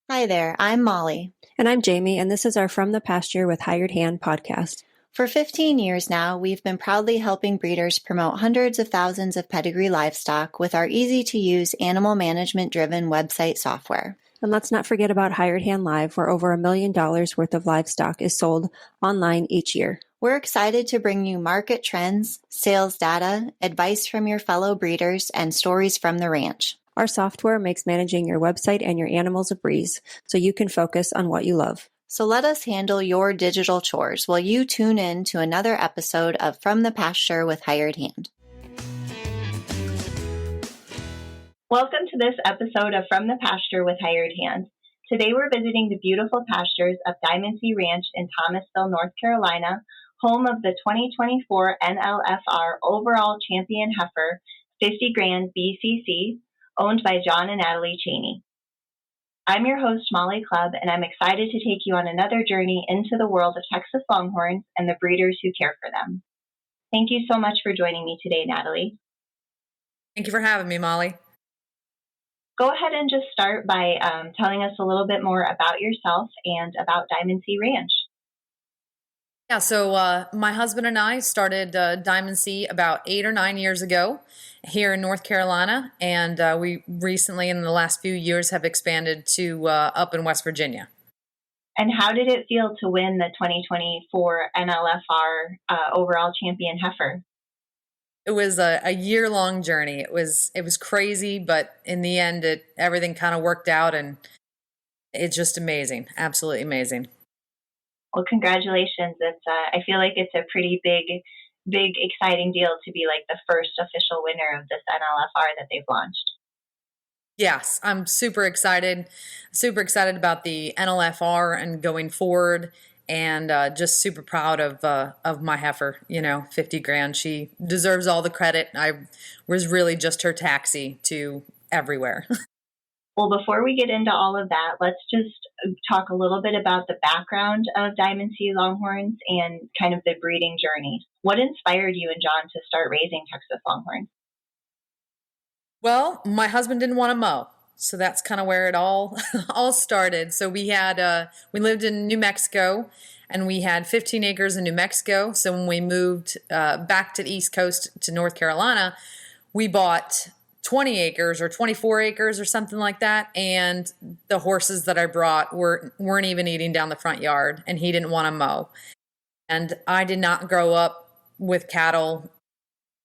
Hi there, I'm Molly. And I'm Jamie, and this is our From the Pasture with Hired Hand podcast. For 15 years now, we've been proudly helping breeders promote hundreds of thousands of pedigree livestock with our easy-to-use animal management-driven website software. And let's not forget about Hired Hand Live, where over $1 million worth of livestock is sold online each year. We're excited to bring you market trends, sales data, advice from your fellow breeders, and stories from the ranch. Our software makes managing your website and your animals a breeze, so you can focus on what you love. So let us handle your digital chores while you tune in to another episode of From the Pasture with Hired Hand. Welcome to this episode of From the Pasture with Hired Hand. Today we're visiting the beautiful pastures of Diamond C Ranch in Thomasville, North Carolina, home of the 2024 NLFR overall champion heifer, 50 Grande BCC, owned by John and Natalie Chaney. I'm your host, Molly Clubb, and I'm excited to take you on another journey into the world of Texas Longhorns and the breeders who care for them. Thank you so much for joining me today, Natalie. Thank you for having me, Molly. Go ahead and just start by telling us a little bit more about yourself and about Diamond C Ranch. Yeah, so my husband and I started Diamond C about 8 or 9 years ago here in North Carolina, and we recently, in the last few years, have expanded to up in West Virginia. And how did it feel to win the 2024 NLFR overall champion heifer? It was a year-long journey. It was crazy, but in the end, everything kind of worked out, and it's just amazing, absolutely amazing. Well, congratulations. I feel like it's a pretty big, exciting deal to be like the first official winner of this NLFR that they've launched. Yes, I'm super excited about the NLFR and going forward, and just super proud of my heifer, 50 Grande. She deserves all the credit. I was really just her taxi to everywhere. Well, before we get into all of that, let's just talk a little bit about the background of Diamond C Longhorns and kind of the breeding journey. What inspired you and John to start raising Texas Longhorns? Well, my husband didn't want to mow, so that's kind of where it all started. So we lived in New Mexico, and we had 15 acres in New Mexico. So when we moved back to the East Coast to North Carolina, we bought 20 acres or 24 acres or something like that. And the horses that I brought weren't even eating down the front yard, and he didn't want to mow. And I did not grow up with cattle.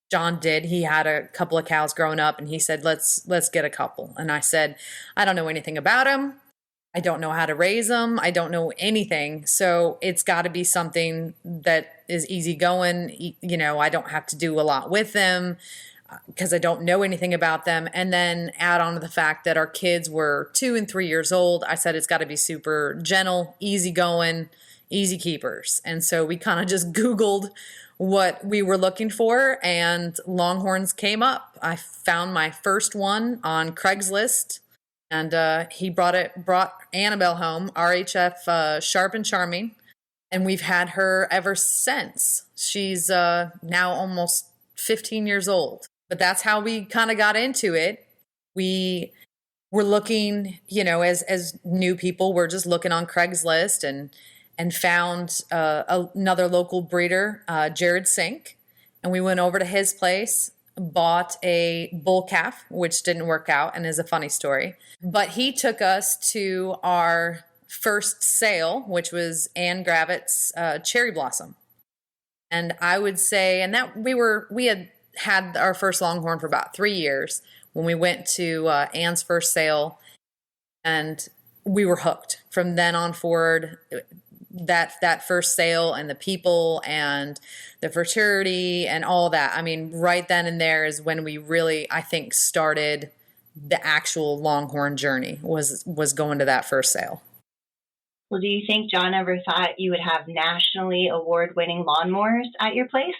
John did. He had a couple of cows growing up, and he said, let's get a couple. And I said, I don't know anything about them. I don't know how to raise them. I don't know anything. So it's got to be something that is easygoing. I don't have to do a lot with them, because I don't know anything about them. And then add on to the fact that our kids were 2 and 3 years old. I said, it's got to be super gentle, easygoing, easy keepers. And so we kind of just Googled what we were looking for, and Longhorns came up. I found my first one on Craigslist, and he brought Annabelle home, RHF Sharp and Charming, and we've had her ever since. She's now almost 15 years old. But that's how we kind of got into it. We were looking, as new people, we're just looking on Craigslist and found another local breeder, Jared Sink. And we went over to his place, bought a bull calf, which didn't work out and is a funny story. But he took us to our first sale, which was Ann Gravitt's Cherry Blossom. And I would say, and that we had our first Longhorn for about 3 years when we went to Ann's first sale, and we were hooked from then on forward. That first sale and the people and the Futurity and all that. I mean, right then and there is when we really, I think, started the actual Longhorn journey was going to that first sale. Well, do you think John ever thought you would have nationally award-winning lawnmowers at your place?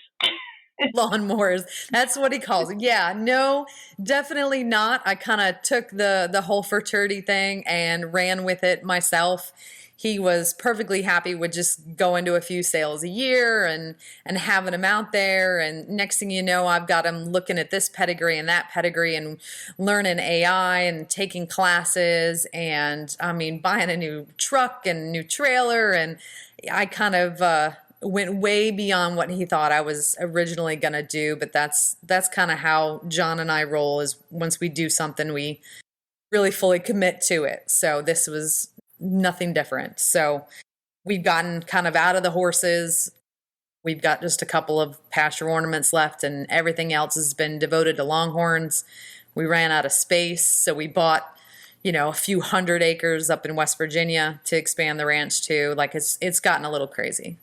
lawnmowers. That's what he calls it. Yeah, no, definitely not. I kind of took the whole Futurity thing and ran with it myself. He was perfectly happy with just going to a few sales a year and having him out there. And next thing you know, I've got him looking at this pedigree and that pedigree and learning AI and taking classes and I mean buying a new truck and a new trailer. And I kind of went way beyond what he thought I was originally going to do. But that's kind of how John and I roll, is once we do something, we really fully commit to it. So this was nothing different. So we've gotten kind of out of the horses. We've got just a couple of pasture ornaments left and everything else has been devoted to Longhorns. We ran out of space. So we bought, a few hundred acres up in West Virginia to expand the ranch to. Like it's gotten a little crazy.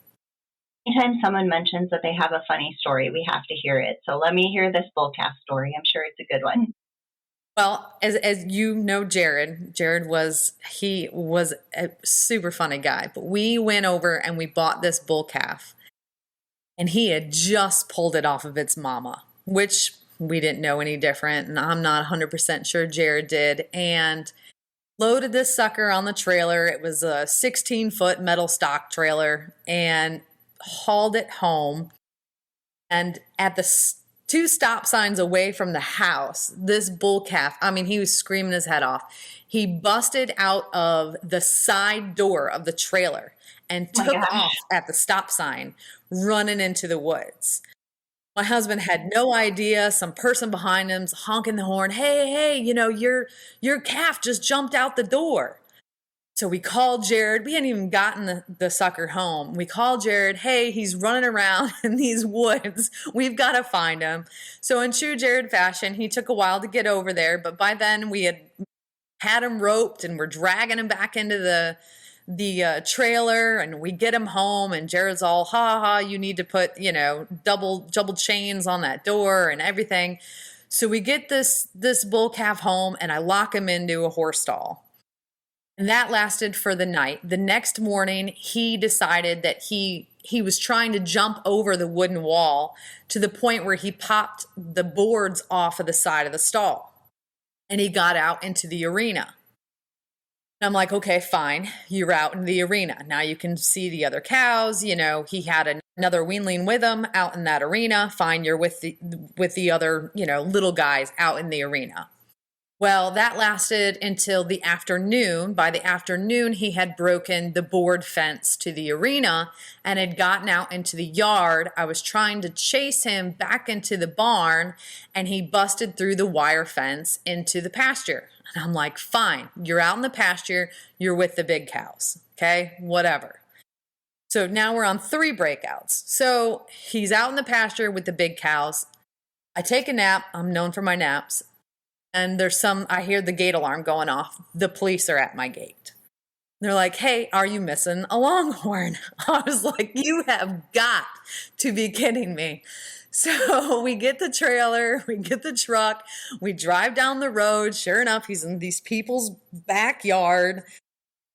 Anytime someone mentions that they have a funny story, we have to hear it. So let me hear this bull calf story. I'm sure it's a good one. Well, as you know, Jared was a super funny guy, but we went over and we bought this bull calf and he had just pulled it off of its mama, which we didn't know any different. And I'm not 100% sure Jared did. And loaded this sucker on the trailer. It was a 16-foot metal stock trailer and hauled it home. And at the two stop signs away from the house, this bull calf, I mean, he was screaming his head off. He busted out of the side door of the trailer and took off at the stop sign, running into the woods. My husband had no idea. Some person behind him's honking the horn. Hey, your calf just jumped out the door. So we called Jared. We hadn't even gotten the sucker home. We called Jared. Hey, he's running around in these woods. We've got to find him. So in true Jared fashion, he took a while to get over there. But by then we had him roped and we're dragging him back into the trailer, and we get him home and Jared's all, ha, you need to put, double chains on that door and everything. So we get this bull calf home and I lock him into a horse stall. And that lasted for the night. The next morning, he decided that he was trying to jump over the wooden wall to the point where he popped the boards off of the side of the stall. And he got out into the arena. And I'm like, okay, fine. You're out in the arena. Now you can see the other cows. He had another weanling with him out in that arena. Fine, you're with the other, little guys out in the arena. Well, that lasted until the afternoon. By the afternoon, he had broken the board fence to the arena and had gotten out into the yard. I was trying to chase him back into the barn, and he busted through the wire fence into the pasture. And I'm like, fine, you're out in the pasture. You're with the big cows. Okay, whatever. So now we're on 3 breakouts. So he's out in the pasture with the big cows. I take a nap. I'm known for my naps. And I hear the gate alarm going off. The police are at my gate. They're like, hey, are you missing a Longhorn? I was like, you have got to be kidding me. So we get the trailer, we get the truck, we drive down the road. Sure enough, he's in these people's backyard.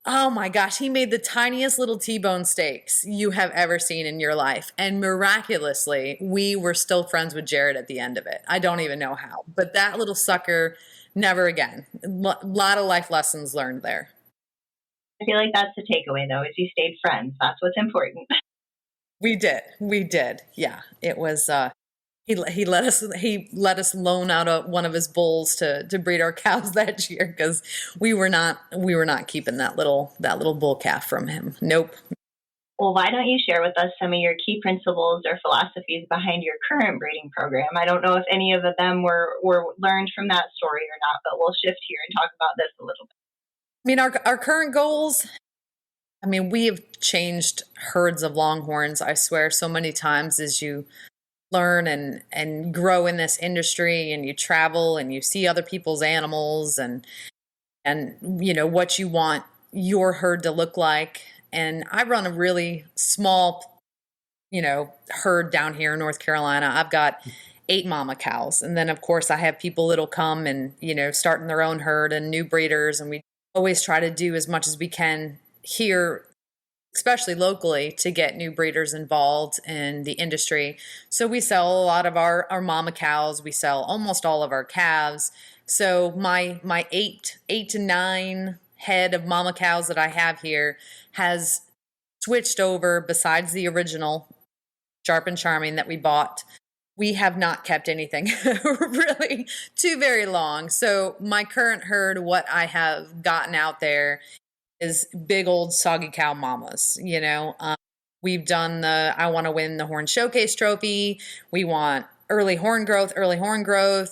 Oh my gosh, he made the tiniest little T-bone steaks you have ever seen in your life. And miraculously, we were still friends with Jared at the end of it. I don't even know how. But that little sucker, never again. A lot of life lessons learned there. I feel like that's the takeaway, though, is you stayed friends. That's what's important. We did. Yeah, it was. He let us loan out one of his bulls to breed our cows that year because we were not keeping that little bull calf from him. Nope. Well, why don't you share with us some of your key principles or philosophies behind your current breeding program? I don't know if any of them were learned from that story or not, but we'll shift here and talk about this a little bit. I mean, our current goals. I mean, we have changed herds of Longhorns, I swear, so many times as you learn and grow in this industry and you travel and you see other people's animals and what you want your herd to look like. And I run a really small, herd down here in North Carolina. I've got 8 mama cows. And then of course I have people that'll come and, starting their own herd and new breeders. And we always try to do as much as we can here especially locally, to get new breeders involved in the industry. So we sell a lot of our mama cows. We sell almost all of our calves. So my eight to nine head of mama cows that I have here has switched over. Besides the original Sharp and Charming that we bought, we have not kept anything really too very long. So my current herd, what I have gotten out there is big old soggy cow mamas. We've done I want to win the Horn Showcase Trophy. We want early horn growth.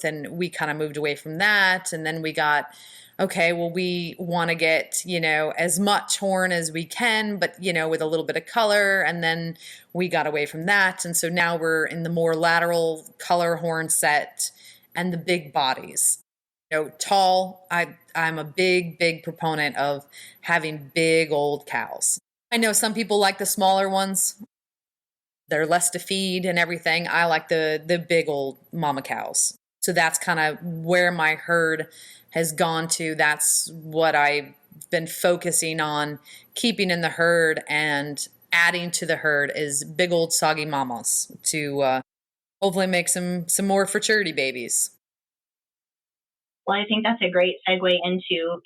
And we kind of moved away from that. And then we got, okay, well, we want to get, as much horn as we can, but, with a little bit of color. And then we got away from that. And so now we're in the more lateral color horn set and the big bodies. Tall. I'm a big proponent of having big old cows. I know some people like the smaller ones. They're less to feed and everything. I like the big old mama cows. So that's kind of where my herd has gone to. That's what I've been focusing on keeping in the herd and adding to the herd is big old soggy mamas to hopefully make some more Futurity babies. Well, I think that's a great segue into,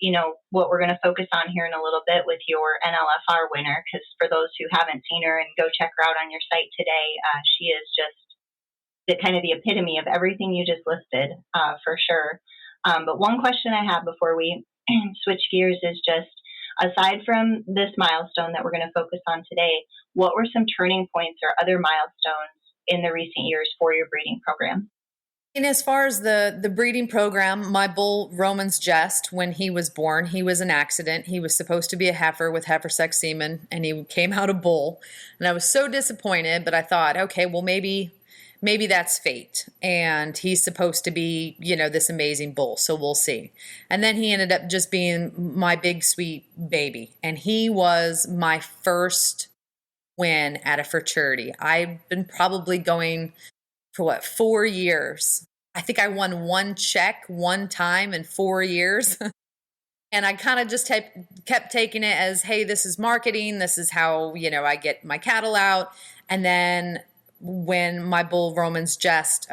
what we're going to focus on here in a little bit with your NLFR winner, because for those who haven't seen her and go check her out on your site today, she is just the epitome of everything you just listed, for sure. But one question I have before we switch gears is just, aside from this milestone that we're going to focus on today, what were some turning points or other milestones in the recent years for your breeding program? And as far as the breeding program, my bull Roman's Jest, when he was born, he was an accident. He was supposed to be a heifer with heifer sex semen, and he came out a bull. And I was so disappointed, but I thought, okay, well, maybe that's fate. And he's supposed to be, this amazing bull. So we'll see. And then he ended up just being my big sweet baby. And he was my first win at a Futurity. I've been probably going for 4 years. I think I won one check one time in 4 years. And I kind of just kept taking it as, hey, this is marketing. This is how, I get my cattle out. And then when my bull Roman's Jest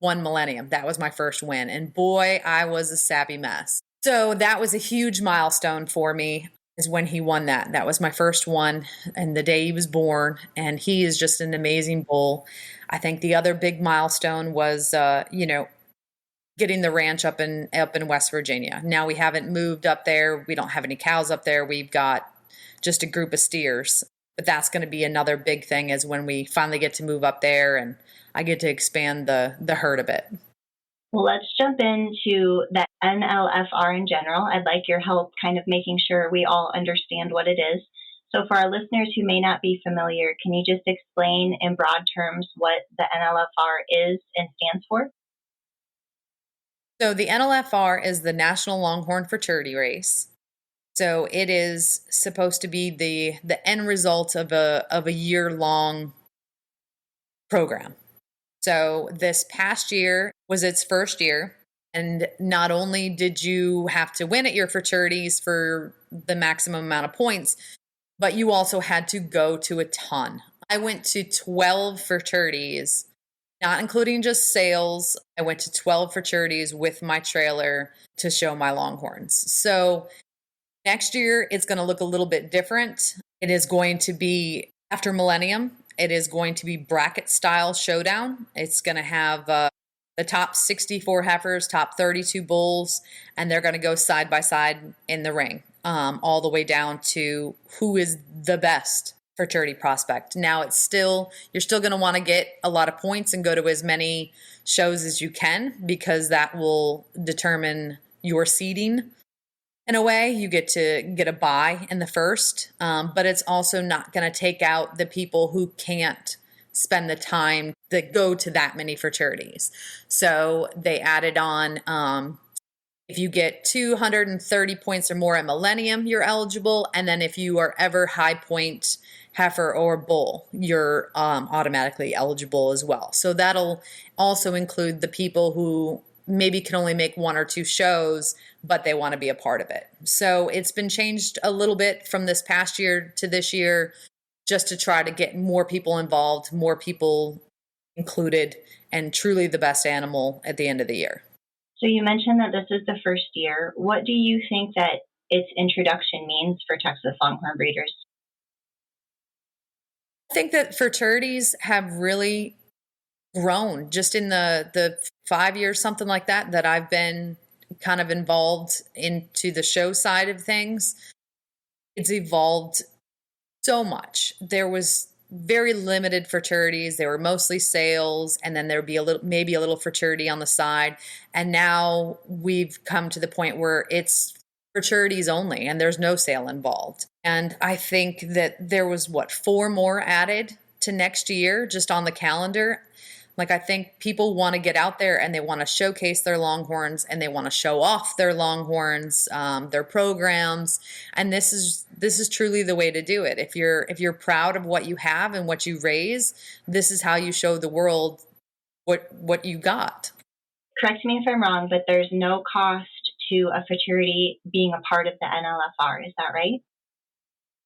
won Millennium, that was my first win. And boy, I was a sappy mess. So that was a huge milestone for me, is when he won that. That was my first one, and the day he was born. And he is just an amazing bull. I think the other big milestone was, getting the ranch up in West Virginia. Now we haven't moved up there. We don't have any cows up there. We've got just a group of steers. But that's going to be another big thing, is when we finally get to move up there and I get to expand the herd a bit. Well, let's jump into the NLFR in general. I'd like your help kind of making sure we all understand what it is. So for our listeners who may not be familiar, can you just explain in broad terms what the NLFR is and stands for? So the NLFR is the National Longhorn Futurity Race. So it is supposed to be the end result of a year-long program. So this past year was its first year. And not only did you have to win at your Futurities for the maximum amount of points, but you also had to go to a ton. I went to 12 Futurities, not including just sales. I went to 12 Futurities with my trailer to show my Longhorns. So next year, it's going to look a little bit different. It is going to be, after Millennium, it is going to be bracket style showdown. It's going to have the top 64 heifers, top 32 bulls, and they're going to go side by side in the ring, all the way down to who is the best Futurity prospect. Now you're still going to want to get a lot of points and go to as many shows as you can, because that will determine your seeding. In a way, you get to get a bye in the first, but it's also not going to take out the people who can't spend the time that go to that many Futurities. So they added on, if you get 230 points or more at Millennium, you're eligible. And then if you are ever high point heifer or bull, you're automatically eligible as well. So that'll also include the people who maybe can only make 1 or 2 shows, but they want to be a part of it. So it's been changed a little bit from this past year to this year, just to try to get more people involved, more people included, and truly the best animal at the end of the year. So you mentioned that this is the first year. What do you think that its introduction means for Texas Longhorn breeders? I think that fraternities have really grown just in the 5 years, something like that, that I've been kind of involved into the show side of things. It's evolved so much. There was very limited fraternities. They were mostly sales, and then there'd be maybe a little fraternity on the side. And now we've come to the point where it's fraternities only, and there's no sale involved. And I think that there was 4 more added to next year just on the calendar. Like, I think people want to get out there and they want to showcase their Longhorns, and they want to show off their Longhorns, their programs. And this is truly the way to do it. If you're proud of what you have and what you raise, this is how you show the world what you got. Correct me if I'm wrong, but there's no cost to a fraternity being a part of the NLFR. Is that right?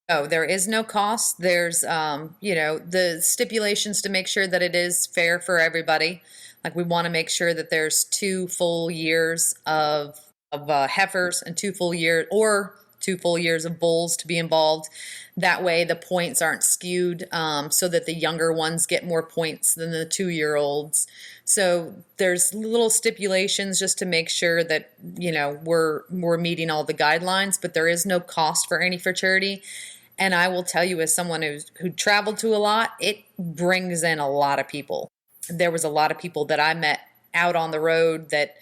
Oh, there is no cost. There's, the stipulations to make sure that it is fair for everybody. Like, we want to make sure that there's 2 full years of heifers and 2 full years of bulls to be involved. That way the points aren't skewed, so that the younger ones get more points than the 2-year-olds. So there's little stipulations just to make sure that, we're meeting all the guidelines, but there is no cost for any fraternity. And I will tell you, as someone who traveled to a lot, it brings in a lot of people. There was a lot of people that I met out on the road that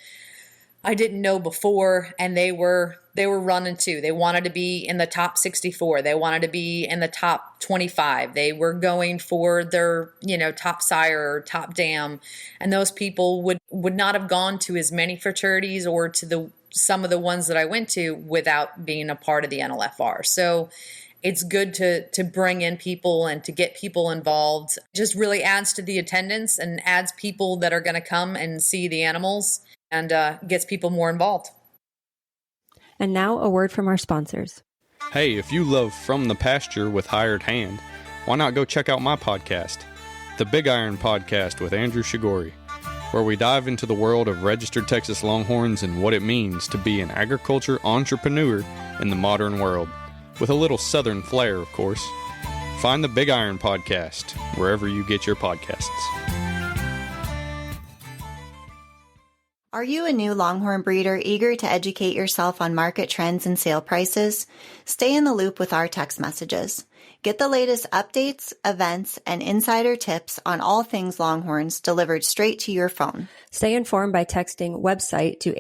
I didn't know before, and they were running too. They wanted to be in the top 64. They wanted to be in the top 25. They were going for their, top sire or top dam. And those people would not have gone to as many fraternities or to some of the ones that I went to without being a part of the NLFR. So it's good to bring in people and to get people involved. It just really adds to the attendance and adds people that are going to come and see the animals, and gets people more involved. And now a word from our sponsors. Hey, if you love From the Pasture with Hired Hand, why not go check out my podcast, The Big Iron Podcast with Andrew Shigori, where we dive into the world of registered Texas Longhorns and what it means to be an agriculture entrepreneur in the modern world, with a little southern flair, of course. Find The Big Iron Podcast wherever you get your podcasts. Are you a new Longhorn breeder eager to educate yourself on market trends and sale prices? Stay in the loop with our text messages. Get the latest updates, events, and insider tips on all things Longhorns delivered straight to your phone. Stay informed by texting website to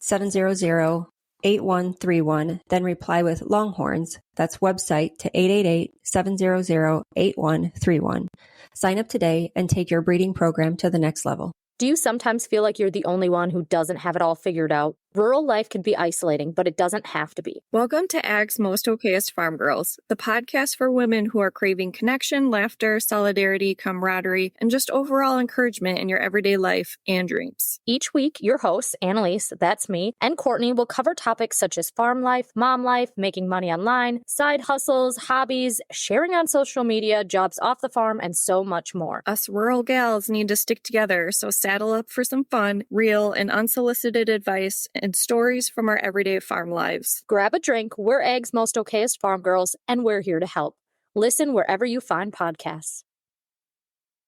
888-700-8131, then reply with Longhorns. That's website to 888-700-8131. Sign up today and take your breeding program to the next level. Do you sometimes feel like you're the only one who doesn't have it all figured out? Rural life can be isolating, but it doesn't have to be. Welcome to Ag's Most Okayest Farm Girls, the podcast for women who are craving connection, laughter, solidarity, camaraderie, and just overall encouragement in your everyday life and dreams. Each week, your hosts, Annalise, that's me, and Courtney will cover topics such as farm life, mom life, making money online, side hustles, hobbies, sharing on social media, jobs off the farm, and so much more. Us rural gals need to stick together, so saddle up for some fun, real, and unsolicited advice and stories from our everyday farm lives. Grab a drink. We're Ag's Most Okayest Farm Girls, and we're here to help. Listen wherever you find podcasts.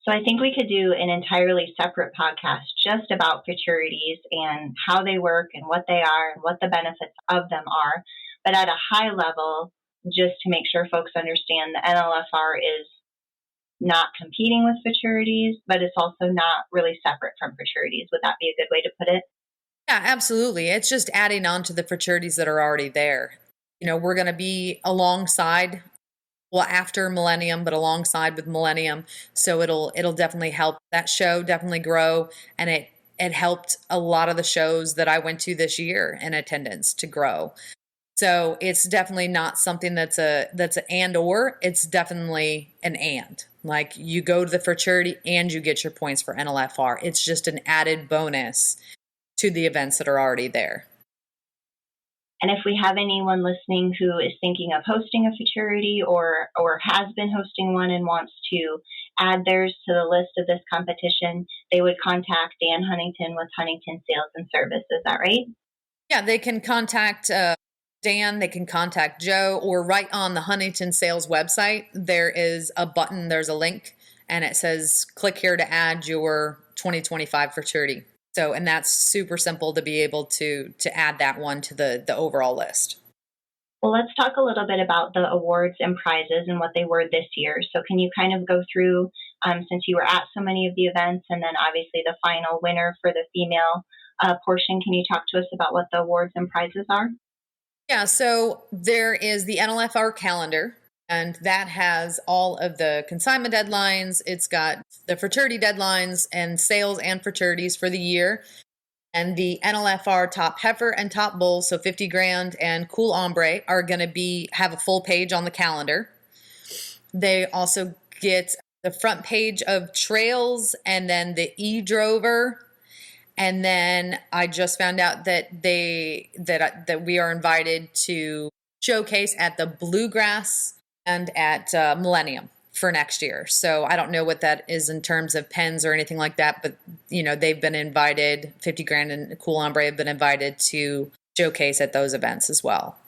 So I think we could do an entirely separate podcast just about fraternities and how they work and what they are and what the benefits of them are. But at a high level, just to make sure folks understand, the NLFR is not competing with fraternities, but it's also not really separate from fraternities. Would that be a good way to put it? Yeah, absolutely. It's just adding on to the fraternities that are already there. We're going to be alongside, after Millennium, but alongside with Millennium. So it'll definitely help that show definitely grow. And it helped a lot of the shows that I went to this year in attendance to grow. So it's definitely not something that's an and or, it's definitely an and. Like, you go to the fraternity and you get your points for NLFR. It's just an added bonus to the events that are already there. And if we have anyone listening who is thinking of hosting a Futurity or has been hosting one and wants to add theirs to the list of this competition, they would contact Dan Huntington with Huntington Sales and Service. Is that right? Yeah, they can contact Dan, they can contact Joe, or right on the Huntington Sales website, there is a button, there's a link, and it says, click here to add your 2025 Futurity. So, and that's super simple to be able to add that one to the overall list. Well, let's talk a little bit about the awards and prizes and what they were this year. So can you kind of go through, since you were at so many of the events, and then obviously the final winner for the female portion, can you talk to us about what the awards and prizes are? Yeah, so there is the NLFR calendar, and that has all of the consignment deadlines. It's got the Futurity deadlines and sales and Futurities for the year. And the NLFR Top Heifer and Top Bull, so 50 Grand and Cool Ombre, are going to have a full page on the calendar. They also get the front page of Trails and then the E-Drover. And then I just found out that we are invited to showcase at the Bluegrass and at Millennium for next year. So I don't know what that is in terms of pens or anything like that, but they've been invited, 50 Grand and Cool Ombre have been invited to showcase at those events as well.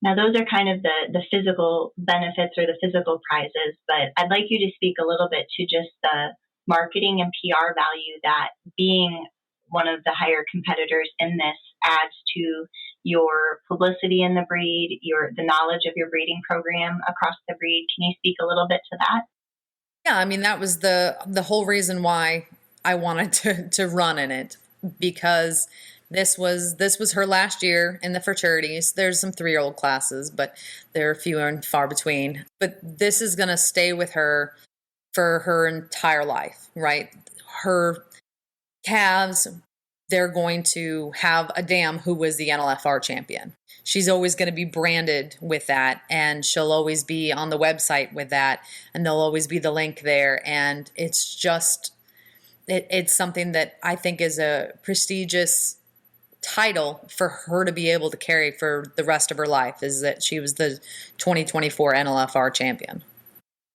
Now those are kind of the physical benefits or the physical prizes, but I'd like you to speak a little bit to just the marketing and PR value that being one of the higher competitors in this adds to your publicity in the breed, the knowledge of your breeding program across the breed. Can you speak a little bit to that? Yeah, I mean, that was the whole reason why I wanted to run in it, because this was her last year in the fraternities. There's some 3-year-old classes, but they're few and far between. But this is going to stay with her for her entire life, right? Her calves, they're going to have a dam who was the NLFR champion. She's always going to be branded with that, and she'll always be on the website with that, and there'll always be the link there. And it's just, it's something that I think is a prestigious title for her to be able to carry for the rest of her life, is that she was the 2024 NLFR champion.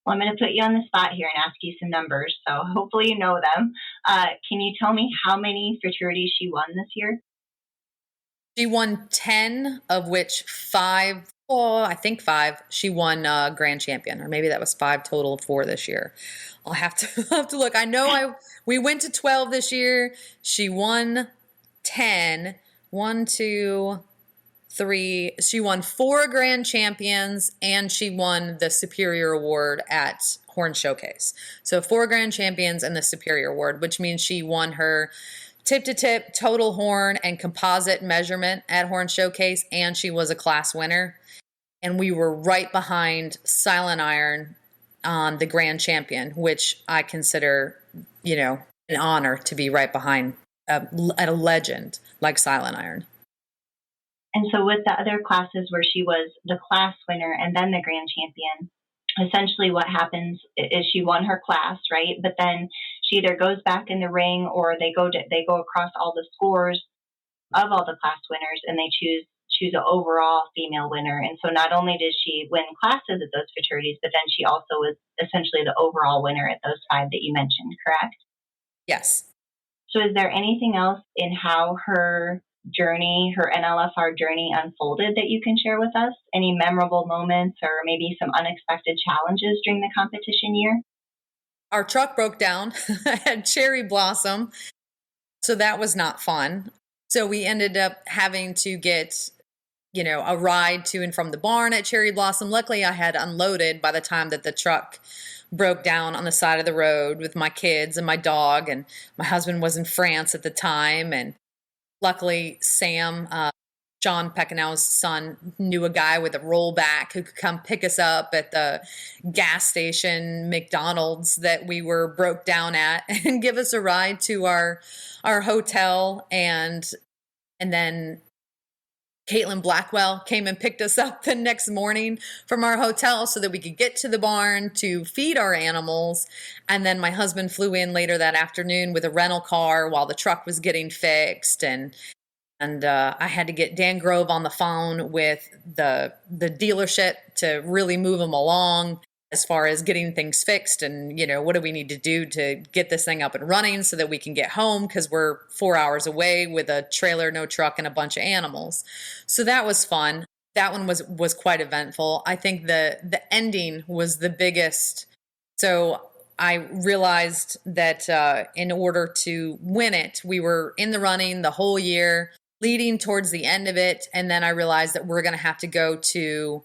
Well, I'm going to put you on the spot here and ask you some numbers, so hopefully you know them. Can you tell me how many fraternities she won this year? She won 10, of which 5, I think 5, she won grand champion, or maybe that was 5 total of 4 this year. I'll have to look. I know we went to 12 this year. She won 10. 1, 2, 3. She won 4 grand champions, and she won the Superior Award at Horn Showcase. So 4 grand champions and the Superior Award, which means she won her tip-to-tip, total horn, and composite measurement at Horn Showcase, and she was a class winner. And we were right behind Silent Iron on the grand champion, which I consider, an honor to be right behind a legend like Silent Iron. And so with the other classes where she was the class winner and then the grand champion, essentially what happens is she won her class, right? But then she either goes back in the ring or they go across all the scores of all the class winners, and they choose an overall female winner. And so not only did she win classes at those fraternities, but then she also was essentially the overall winner at those 5 that you mentioned, correct? Yes. So is there anything else in how her NLFR journey unfolded that you can share with us? Any memorable moments or maybe some unexpected challenges during the competition year? Our truck broke down at Cherry Blossom, so that was not fun. So we ended up having to get, a ride to and from the barn at Cherry Blossom. Luckily, I had unloaded by the time that the truck broke down on the side of the road with my kids and my dog, and my husband was in France at the time. And luckily, Sam, John Pecanow's son, knew a guy with a rollback who could come pick us up at the gas station McDonald's that we were broke down at and give us a ride to our hotel. And then Caitlin Blackwell came and picked us up the next morning from our hotel so that we could get to the barn to feed our animals. And then my husband flew in later that afternoon with a rental car while the truck was getting fixed. And I had to get Dan Grove on the phone with the dealership to really move them along as far as getting things fixed and, what do we need to do to get this thing up and running so that we can get home, because we're 4 hours away with a trailer, no truck, and a bunch of animals. So that was fun. That one was quite eventful. I think the ending was the biggest. So I realized that in order to win it, we were in the running the whole year, leading towards the end of it. And then I realized that we're going to have to go to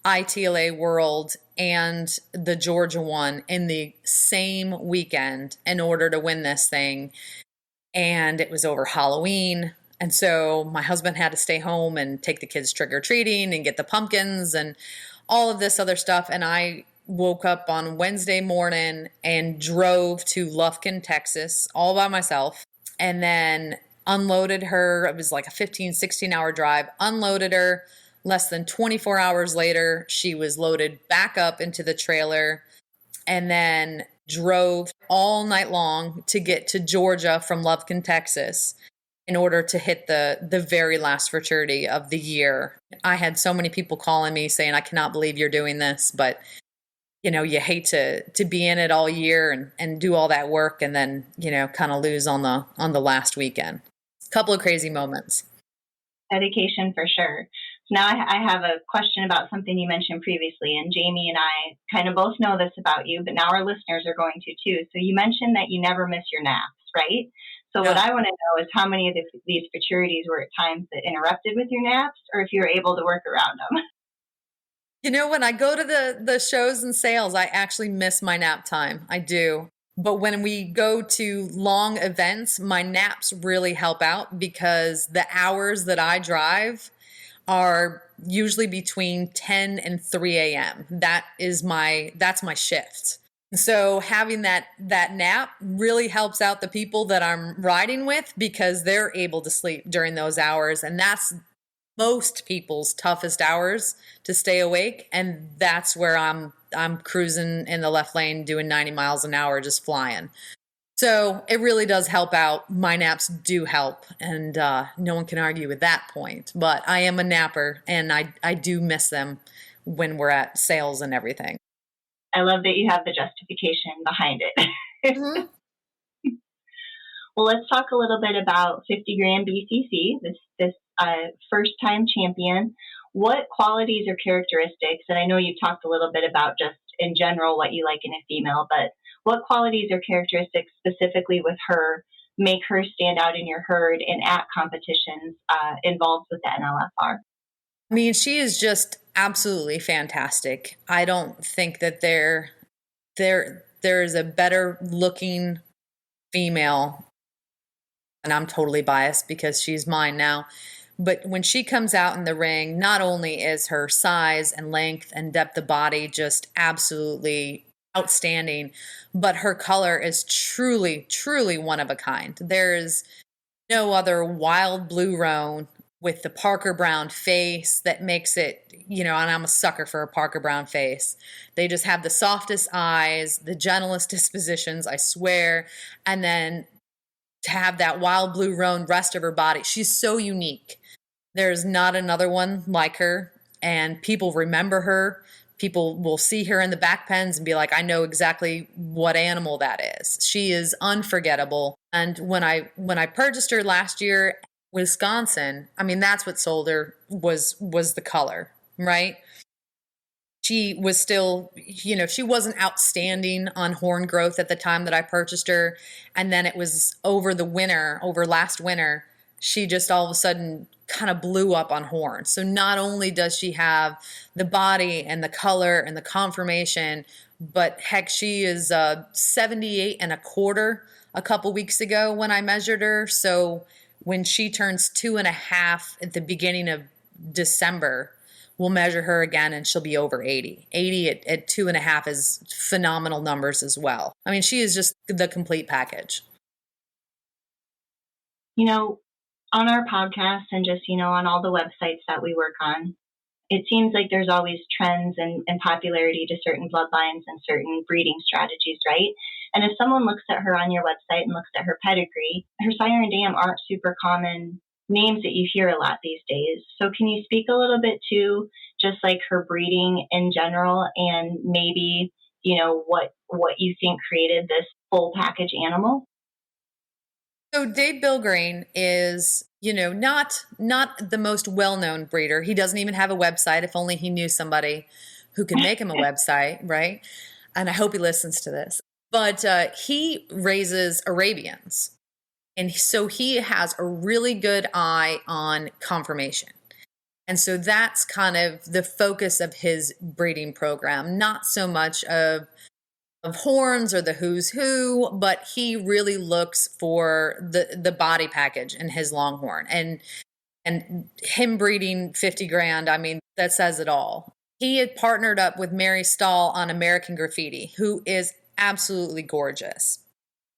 ITLA World and the Georgia one in the same weekend in order to win this thing. And it was over Halloween. And so my husband had to stay home and take the kids trick-or-treating and get the pumpkins and all of this other stuff. And I woke up on Wednesday morning and drove to Lufkin, Texas, all by myself, and then unloaded her. It was like a 15, 16-hour drive, unloaded her. Less than 24 hours later, she was loaded back up into the trailer and then drove all night long to get to Georgia from Lufkin, Texas, in order to hit the very last Futurity of the year. I had so many people calling me saying, I cannot believe you're doing this, but you hate to be in it all year and do all that work and then, kind of lose on the last weekend. A couple of crazy moments. Dedication for sure. So now I have a question about something you mentioned previously, and Jamie and I kind of both know this about you, but now our listeners are going to too. So you mentioned that you never miss your naps, right? So what I want to know is how many of these futurities were at times that interrupted with your naps, or if you were able to work around them. When I go to the shows and sales, I actually miss my nap time. I do. But when we go to long events, my naps really help out because the hours that I drive are usually between 10 and 3 a.m. That's my shift. So having that nap really helps out the people that I'm riding with because they're able to sleep during those hours. And that's most people's toughest hours to stay awake. And that's where I'm cruising in the left lane doing 90 miles an hour, just flying. So it really does help out. My naps do help, and no one can argue with that point. But I am a napper, and I do miss them when we're at sales and everything. I love that you have the justification behind it. Mm-hmm. Well, let's talk a little bit about 50 Grande BCC, this first-time champion. What qualities or characteristics, and I know you've talked a little bit about just in general what you like in a female, but what qualities or characteristics specifically with her make her stand out in your herd and at competitions involved with the NLFR? I mean, she is just absolutely fantastic. I don't think that there is a better looking female, and I'm totally biased because she's mine now. But when she comes out in the ring, not only is her size and length and depth of body just absolutely outstanding, but her color is truly, truly one of a kind. There is no other wild blue roan with the Parker Brown face that makes it, and I'm a sucker for a Parker Brown face. They just have the softest eyes, the gentlest dispositions, I swear. And then to have that wild blue roan rest of her body, she's so unique. There's not another one like her, and people remember her. People will see her in the back pens and be like, I know exactly what animal that is. She is unforgettable. And when I purchased her last year, Wisconsin, I mean, that's what sold her was the color, right? She was still, she wasn't outstanding on horn growth at the time that I purchased her. And then it was over last winter, she just all of a sudden kind of blew up on horn. So not only does she have the body and the color and the conformation, but heck, she is 78 and a quarter a couple weeks ago when I measured her. So when she turns 2.5 at the beginning of December, we'll measure her again and she'll be over 80. 80 at 2.5 is phenomenal numbers as well. I mean, she is just the complete package. on our podcast and just, on all the websites that we work on, it seems like there's always trends and popularity to certain bloodlines and certain breeding strategies, right? And if someone looks at her on your website and looks at her pedigree, her sire and dam aren't super common names that you hear a lot these days. So can you speak a little bit to just like her breeding in general and maybe, what you think created this full package animal? So Dave Bilgrain is, not the most well-known breeder. He doesn't even have a website. If only he knew somebody who could make him a website, right? And I hope he listens to this. But he raises Arabians. And so he has a really good eye on conformation. And so that's kind of the focus of his breeding program, not so much of horns or the who's who, but he really looks for the body package in his Longhorn. And him breeding 50 Grand, I mean, that says it all. He had partnered up with Mary Stahl on American Graffiti, who is absolutely gorgeous.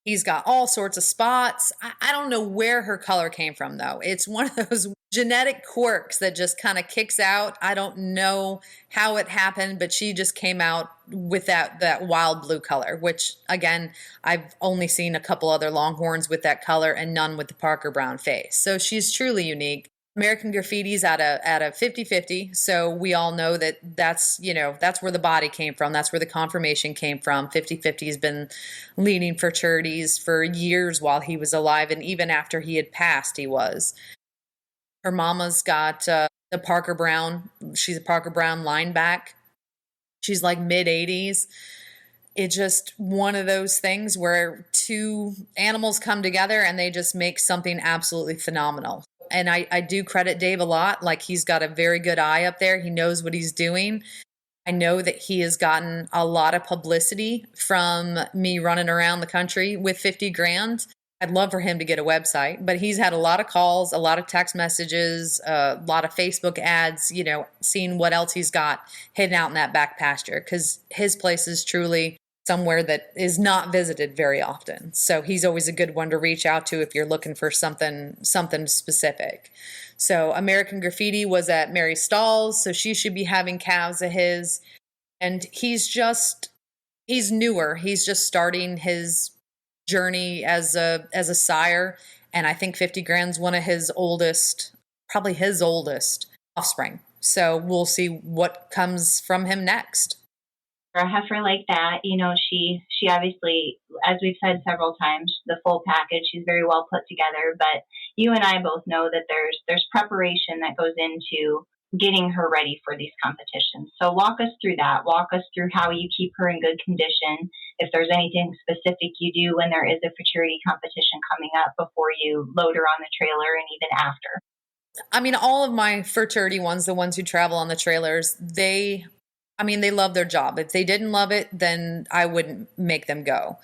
He's got all sorts of spots. I don't know where her color came from, though. It's one of those genetic quirks that just kind of kicks out. I don't know how it happened, but she just came out with that wild blue color, which, again, I've only seen a couple other Longhorns with that color and none with the Parker Brown face. So she's truly unique. American Graffiti's at a 50-50. So we all know that's where the body came from. That's where the conformation came from. 50-50 has been leading Futurities for years while he was alive. And even after he had passed, he was. Her mama's got the Parker Brown. She's a Parker Brown lineback. She's like mid-80s. It's just one of those things where two animals come together and they just make something absolutely phenomenal. And I do credit Dave a lot. Like, he's got a very good eye up there. He knows what he's doing. I know that he has gotten a lot of publicity from me running around the country with 50 Grand. I'd love for him to get a website, but he's had a lot of calls, a lot of text messages, a lot of Facebook ads, seeing what else he's got hidden out in that back pasture, because his place is truly somewhere that is not visited very often. So he's always a good one to reach out to if you're looking for something specific. So American Graffiti was at Mary Stahl's, so she should be having calves of his. And he's newer. He's just starting his journey as a sire. And I think 50 Grand's one of his oldest, probably his oldest offspring. So we'll see what comes from him next. For a heifer like that, she obviously, as we've said several times, the full package, she's very well put together. But you and I both know that there's preparation that goes into getting her ready for these competitions. So walk us through that. Walk us through how you keep her in good condition. If there's anything specific you do when there is a futurity competition coming up before you load her on the trailer and even after. I mean, all of my futurity ones, the ones who travel on the trailers, they love their job. If they didn't love it, then I wouldn't make them go.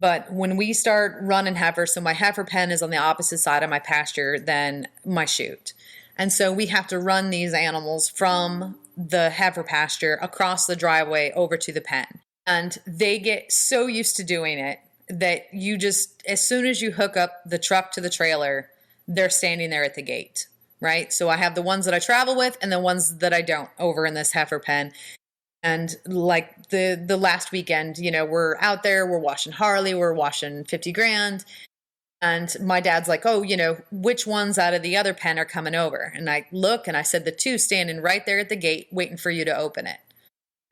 But when we start running heifers, so my heifer pen is on the opposite side of my pasture than my chute. And so we have to run these animals from the heifer pasture across the driveway over to the pen. And they get so used to doing it that you just, as soon as you hook up the truck to the trailer, they're standing there at the gate, right? So I have the ones that I travel with and the ones that I don't over in this heifer pen. And like the last weekend, we're out there, we're washing Harley, we're washing 50 Grand. And my dad's like, oh, which ones out of the other pen are coming over? And I look and I said, the two standing right there at the gate waiting for you to open it.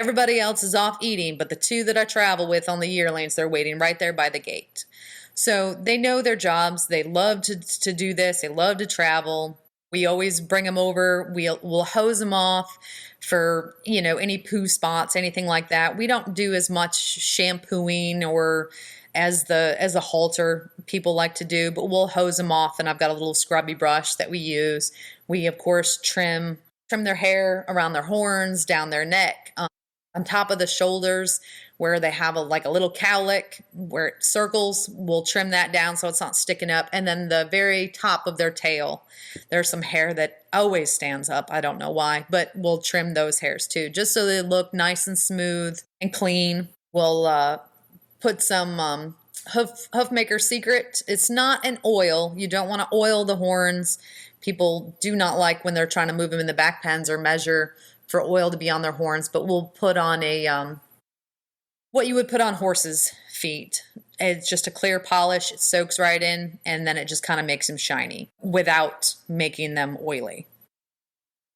Everybody else is off eating, but the two that I travel with on the yearlings, they're waiting right there by the gate. So they know their jobs. They love to do this. They love to travel. We always bring them over. We'll hose them off for, any poo spots, anything like that. We don't do as much shampooing or as a halter people like to do, but we'll hose them off. And I've got a little scrubby brush that we use. We, of course, trim their hair around their horns, down their neck, on top of the shoulders where they have a little cowlick where it circles. We'll trim that down so it's not sticking up. And then the very top of their tail, there's some hair that always stands up. I don't know why, but we'll trim those hairs too, just so they look nice and smooth and clean. We'll put some Hoofmaker secret. It's not an oil. You don't want to oil the horns. People do not like when they're trying to move them in the back pens or measure for oil to be on their horns, but we'll put on a what you would put on horses' feet. It's just a clear polish. It soaks right in, and then it just kind of makes them shiny without making them oily.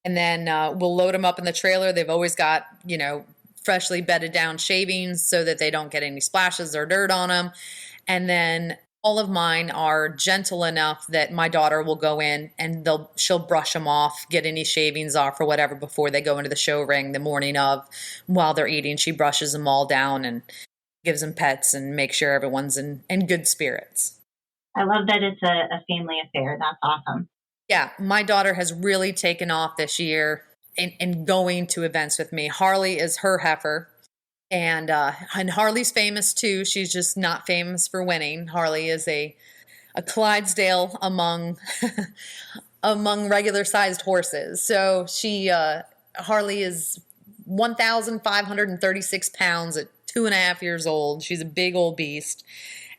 And then we'll load them up in the trailer. They've always got, freshly bedded down shavings so that they don't get any splashes or dirt on them. And then all of mine are gentle enough that my daughter will go in and she'll brush them off, get any shavings off or whatever before they go into the show ring the morning of. While they're eating, she brushes them all down and gives them pets and makes sure everyone's in good spirits. I love that it's a family affair. That's awesome. Yeah, my daughter has really taken off this year in going to events with me. Harley is her heifer, and Harley's famous too. She's just not famous for winning. Harley is a Clydesdale among among regular sized horses. So Harley is 1,536 pounds at 2.5 years old. She's a big old beast,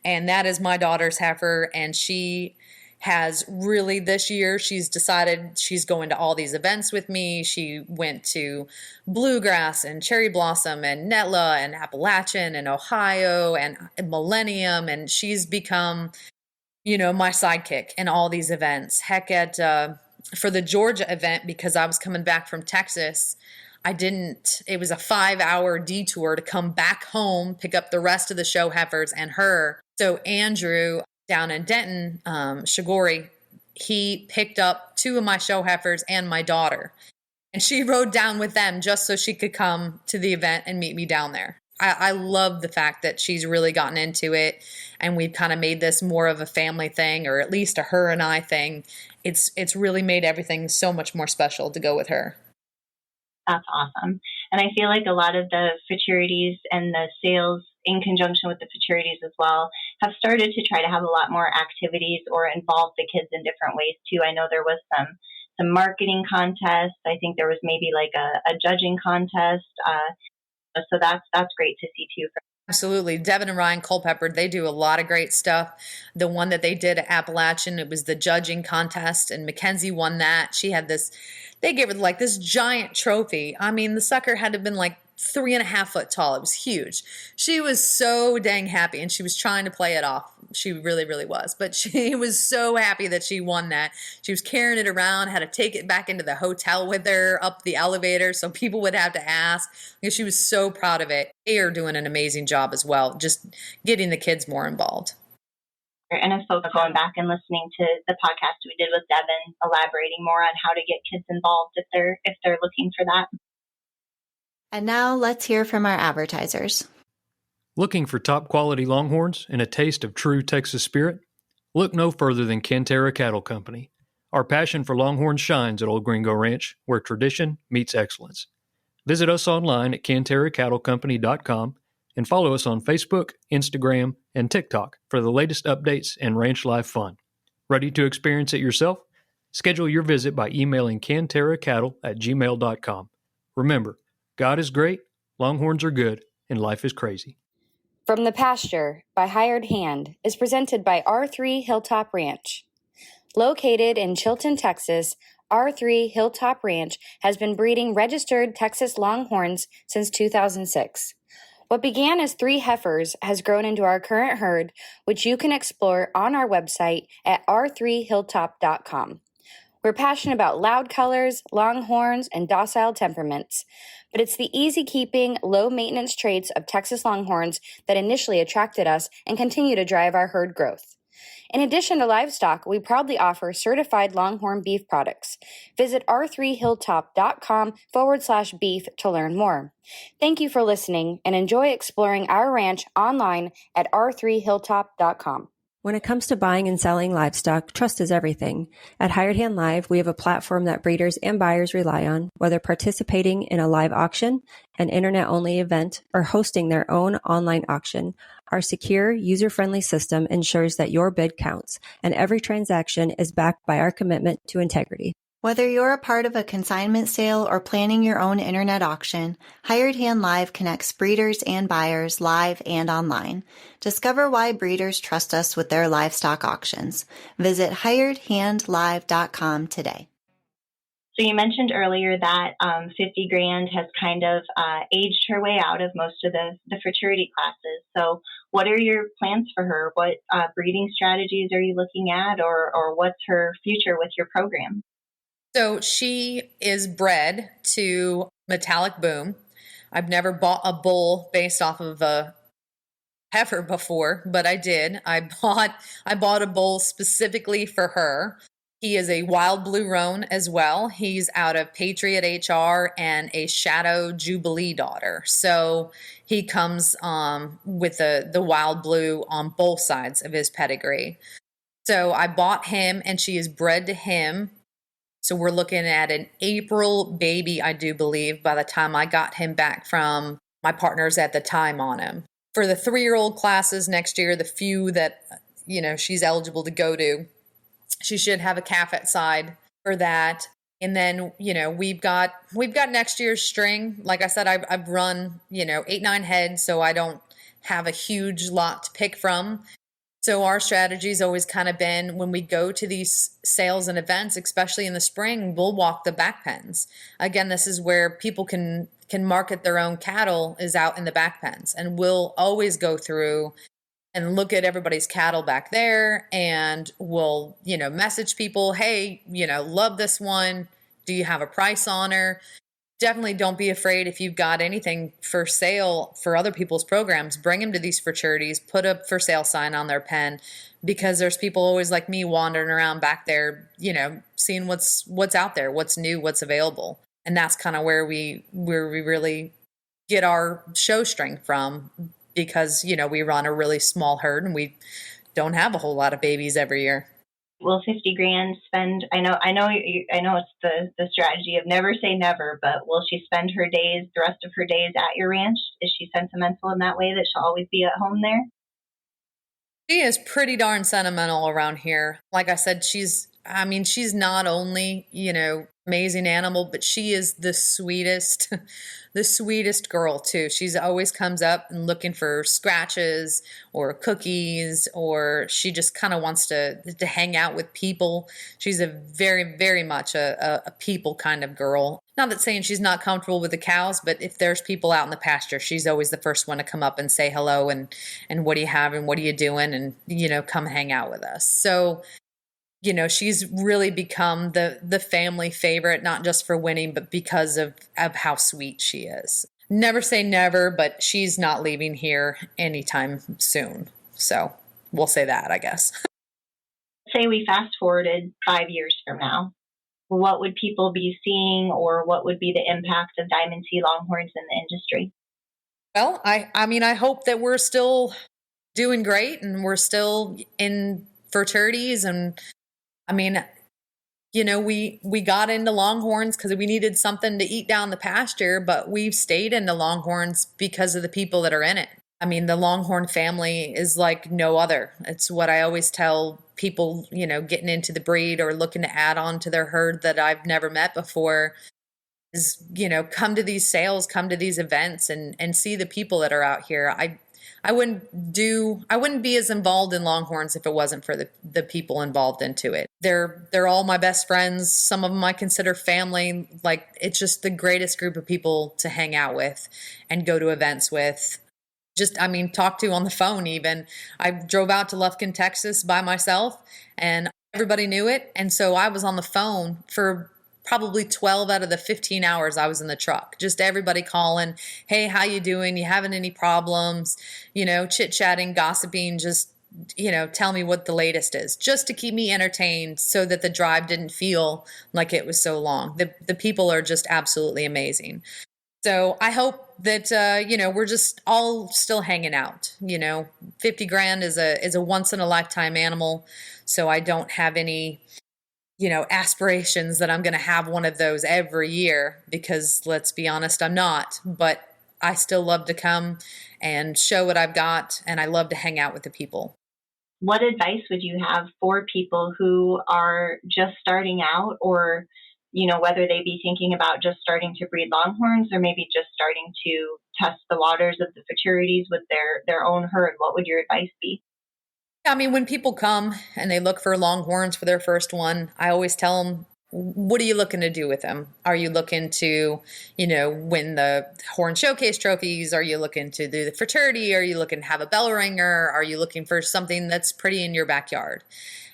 and that is my daughter's heifer, and she has really this year, she's decided she's going to all these events with me. She went to Bluegrass and Cherry Blossom and Netla and Appalachian and Ohio and Millennium. And she's become, my sidekick in all these events. Heck, for the Georgia event, because I was coming back from Texas, it was a 5-hour detour to come back home, pick up the rest of the show heifers and her. So Andrew down in Denton, Shigori, he picked up 2 of my show heifers and my daughter. And she rode down with them just so she could come to the event and meet me down there. I love the fact that she's really gotten into it, and we've kind of made this more of a family thing, or at least a her and I thing. It's really made everything so much more special to go with her. That's awesome. And I feel like a lot of the futurities and the sales in conjunction with the futurities as well have started to try to have a lot more activities or involve the kids in different ways too. I know there was some marketing contests. I think there was maybe like a judging contest. So that's great to see too. Absolutely. Devin and Ryan Culpepper, they do a lot of great stuff. The one that they did at Appalachian, it was the judging contest, and Mackenzie won that. She had they gave her like this giant trophy. I mean, the sucker had to have been like 3.5 foot tall. It was huge. She was so dang happy, and she was trying to play it off. She really, really was. But she was so happy that she won that. She was carrying it around, had to take it back into the hotel with her up the elevator so people would have to ask, because she was so proud of it. They are doing an amazing job as well, just getting the kids more involved. And as folks going back and listening to the podcast we did with Devin, elaborating more on how to get kids involved if they're looking for that. And now let's hear from our advertisers. Looking for top quality Longhorns and a taste of true Texas spirit? Look no further than Cantera Cattle Company. Our passion for Longhorns shines at Old Gringo Ranch, where tradition meets excellence. Visit us online at CanteraCattleCompany.com and follow us on Facebook, Instagram, and TikTok for the latest updates and ranch life fun. Ready to experience it yourself? Schedule your visit by emailing canteracattle@gmail.com. Remember, God is great, Longhorns are good, and life is crazy. From the Pasture by Hired Hand is presented by R3 Hilltop Ranch. Located in Chilton, Texas, R3 Hilltop Ranch has been breeding registered Texas Longhorns since 2006. What began as 3 heifers has grown into our current herd, which you can explore on our website at r3hilltop.com. We're passionate about loud colors, longhorns, and docile temperaments, but it's the easy-keeping, low-maintenance traits of Texas Longhorns that initially attracted us and continue to drive our herd growth. In addition to livestock, we proudly offer certified Longhorn beef products. Visit r3hilltop.com/beef to learn more. Thank you for listening, and enjoy exploring our ranch online at r3hilltop.com. When it comes to buying and selling livestock, trust is everything. At Hired Hand Live, we have a platform that breeders and buyers rely on, whether participating in a live auction, an internet-only event, or hosting their own online auction. Our secure, user-friendly system ensures that your bid counts, and every transaction is backed by our commitment to integrity. Whether you're a part of a consignment sale or planning your own internet auction, Hired Hand Live connects breeders and buyers live and online. Discover why breeders trust us with their livestock auctions. Visit hiredhandlive.com today. So you mentioned earlier that 50 Grand has kind of aged her way out of most of the Futurity classes. So what are your plans for her? What breeding strategies are you looking at, or what's her future with your program? So she is bred to metallic boom. I've never bought a bull based off of a heifer before, but I did. I bought a bull specifically for her. He is a wild blue roan as well. He's out of Patriot HR and a Shadow Jubilee daughter. So he comes with the wild blue on both sides of his pedigree. So I bought him, and she is bred to him. So we're looking at an April baby, I do believe, by the time I got him back from my partners at the time on him. For the 3-year-old classes next year, the few that, she's eligible to go to, she should have a calf at side for that. And then, we've got next year's string. Like I said, I've run, 8-9 heads, so I don't have a huge lot to pick from. So our strategy's always kind of been, when we go to these sales and events, especially in the spring, we'll walk the back pens. Again, this is where people can market their own cattle, is out in the back pens. And we'll always go through and look at everybody's cattle back there, and we'll, message people, hey, love this one. Do you have a price on her? Definitely don't be afraid if you've got anything for sale for other people's programs. Bring them to these futurities, put a for sale sign on their pen, because there's people always like me wandering around back there, seeing what's out there, what's new, what's available. And that's kind of where we really get our show strength from, because, we run a really small herd and we don't have a whole lot of babies every year. Will 50 Grand spend, I know it's the strategy of never say never, but will she spend the rest of her days at your ranch? Is she sentimental in that way, that she'll always be at home there? She is pretty darn sentimental around here. Like I said, she's not only, amazing animal, but she is the sweetest girl too. She's always comes up and looking for scratches or cookies, or she just kind of wants to hang out with people. She's a very, very much a people kind of girl. Not that saying she's not comfortable with the cows, but if there's people out in the pasture, she's always the first one to come up and say hello and what do you have and what are you doing, and, come hang out with us. So, she's really become the family favorite, not just for winning, but because of how sweet she is. Never say never, but she's not leaving here anytime soon. So we'll say that, I guess. Say we fast forwarded 5 years from now. What would people be seeing, or what would be the impact of Diamond C Longhorns in the industry? Well, I hope that we're still doing great and we're still in fraternities. And we got into Longhorns because we needed something to eat down the pasture, but we've stayed into Longhorns because of the people that are in it. The Longhorn family is like no other. It's what I always tell people, getting into the breed or looking to add on to their herd that I've never met before is, come to these sales, come to these events and see the people that are out here. I wouldn't be as involved in Longhorns if it wasn't for the people involved into it. They're all my best friends. Some of them I consider family. Like, it's just the greatest group of people to hang out with and go to events with. Talk to on the phone even. I drove out to Lufkin, Texas by myself, and everybody knew it. And so I was on the phone for probably 12 out of the 15 hours I was in the truck. Just everybody calling, hey, how you doing? You having any problems? Chit-chatting, gossiping, just, tell me what the latest is, just to keep me entertained so that the drive didn't feel like it was so long. The people are just absolutely amazing. So I hope that, we're just all still hanging out. 50 Grand is a once in a lifetime animal. So I don't have any, aspirations that I'm going to have one of those every year, because let's be honest, I'm not, but I still love to come and show what I've got. And I love to hang out with the people. What advice would you have for people who are just starting out, or whether they be thinking about just starting to breed Longhorns or maybe just starting to test the waters of the Futurities with their own herd? What would your advice be? I mean, when people come and they look for Longhorns for their first one, I always tell them, what are you looking to do with them? Are you looking to, win the Horn Showcase trophies? Are you looking to do the Futurity? Are you looking to have a bell ringer? Are you looking for something that's pretty in your backyard?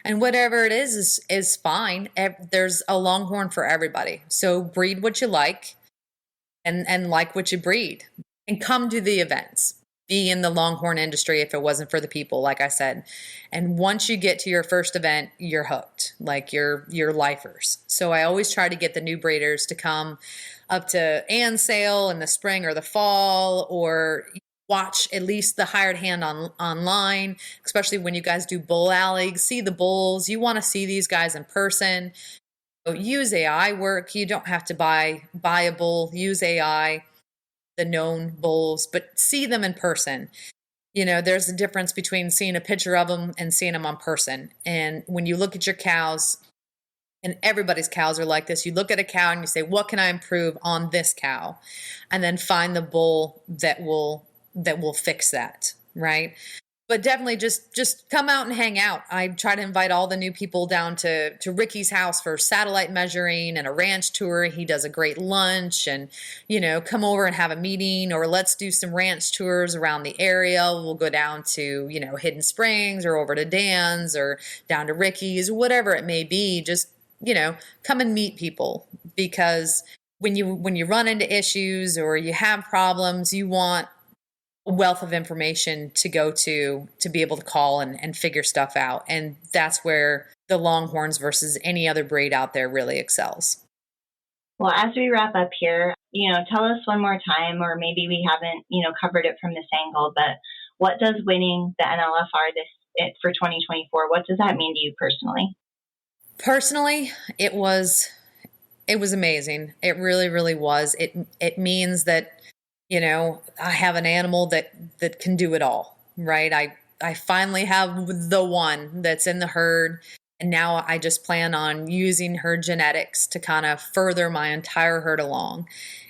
And whatever it is fine. There's a Longhorn for everybody. So breed what you like and like what you breed. And come to the events. Be in the Longhorn industry if it wasn't for the people, like I said. And once you get to your first event, you're hooked, like you're lifers. So I always try to get the new breeders to come up to Ann Sale in the spring or the fall, or watch at least the Hired Hand online, especially when you guys do bull alley. See the bulls. You want to see these guys in person. Use AI work. You don't have to buy a bull. Use AI. The known bulls, but see them in person. There's a difference between seeing a picture of them and seeing them on person. And when you look at your cows, and everybody's cows are like this, you look at a cow and you say, what can I improve on this cow? And then find the bull that will fix that, right? But definitely just come out and hang out. I try to invite all the new people down to Ricky's house for satellite measuring and a ranch tour. He does a great lunch, and, come over and have a meeting, or let's do some ranch tours around the area. We'll go down to, Hidden Springs or over to Dan's or down to Ricky's, whatever it may be. Just, come and meet people, because when you run into issues or you have problems, you want a wealth of information to go to be able to call and figure stuff out. And that's where the Longhorns versus any other breed out there really excels. Well, as we wrap up here, tell us one more time, or maybe we haven't, covered it from this angle, but what does winning the NLFR for 2024, what does that mean to you personally? Personally, it was amazing. It really, really was. It means that, I have an animal that can do it all, right? I finally have the one that's in the herd, and now I just plan on using her genetics to kind of further my entire herd along.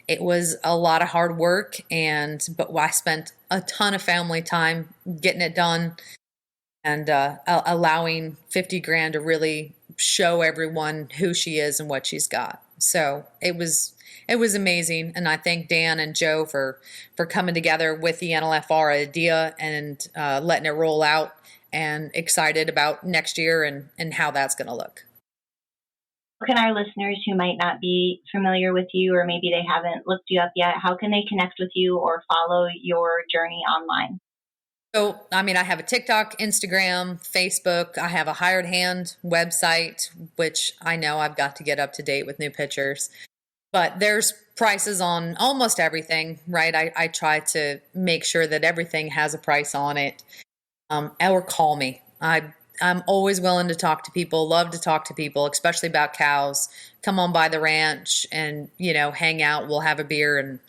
It was a lot of hard work, but I spent a ton of family time getting it done, and allowing 50 Grand to really show everyone who she is and what she's got. So it was amazing. And I thank Dan and Joe for coming together with the NLFR idea and letting it roll out, and excited about next year and how that's going to look. How can our listeners who might not be familiar with you, or maybe they haven't looked you up yet, how can they connect with you or follow your journey online? So, I have a TikTok, Instagram, Facebook. I have a Hired Hand website, which I know I've got to get up to date with new pictures. But there's prices on almost everything, right? I try to make sure that everything has a price on it. Or call me. I'm always willing to talk to people, love to talk to people, especially about cows. Come on by the ranch and, hang out. We'll have a beer and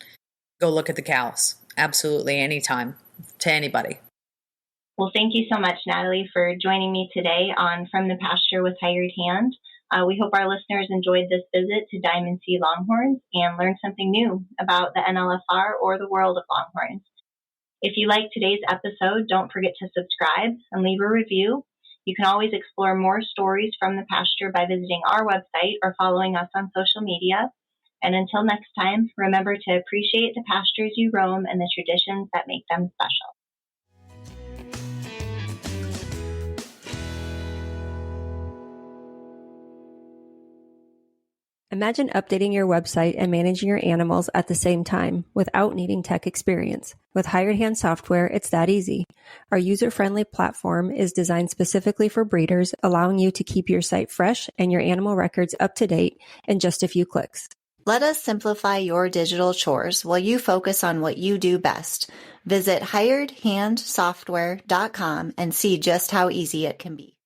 go look at the cows. Absolutely, anytime, to anybody. Well, thank you so much, Natalie, for joining me today on From the Pasture with Hired Hand. We hope our listeners enjoyed this visit to Diamond C Longhorns and learned something new about the NLFR or the world of Longhorns. If you liked today's episode, don't forget to subscribe and leave a review. You can always explore more stories from the pasture by visiting our website or following us on social media. And until next time, remember to appreciate the pastures you roam and the traditions that make them special. Imagine updating your website and managing your animals at the same time without needing tech experience. With Hired Hand software, it's that easy. Our user-friendly platform is designed specifically for breeders, allowing you to keep your site fresh and your animal records up to date in just a few clicks. Let us simplify your digital chores while you focus on what you do best. Visit hiredhandsoftware.com and see just how easy it can be.